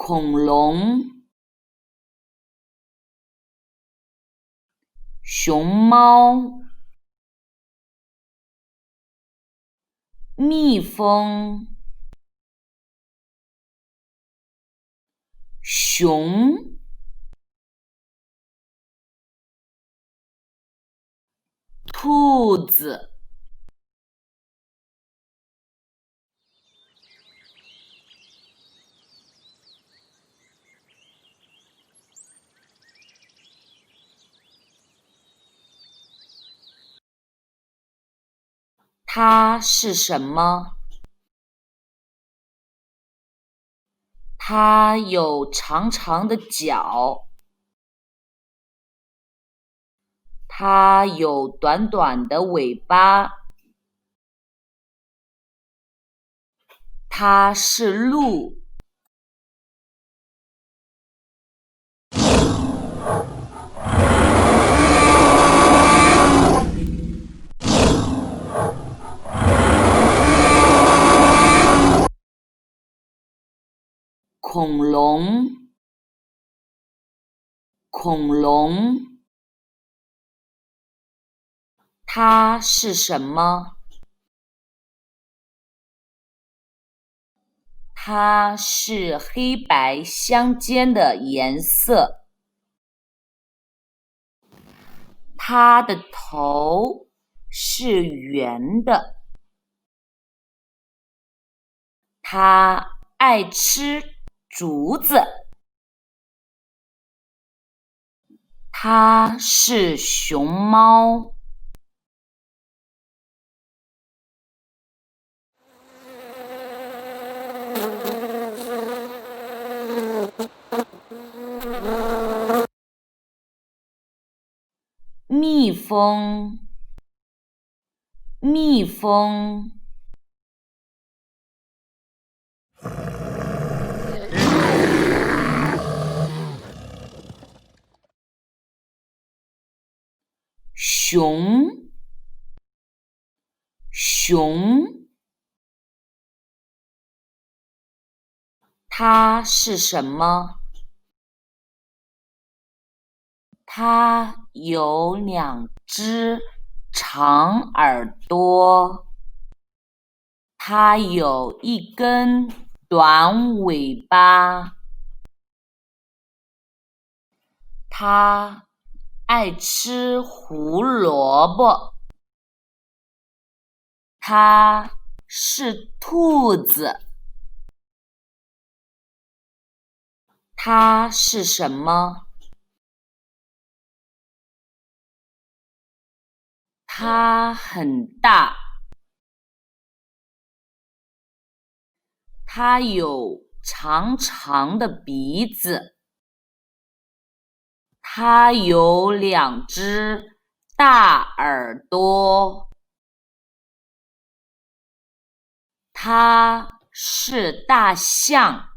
恐龙、熊猫、蜜蜂、熊、兔子。它是什么？它有长长的脚，它有短短的尾巴，它是鹿。恐龙，恐龙。它是什么？它是黑白相间的颜色。它的头是圆的。它爱吃竹子。它是熊猫。蜜蜂，蜜蜂。熊，熊。它是什么？它有2只长耳朵，它有1根短尾巴，它爱吃胡萝卜，它是兔子。它是什么？它很大，它有长长的鼻子，它有2只大耳朵，它是大象。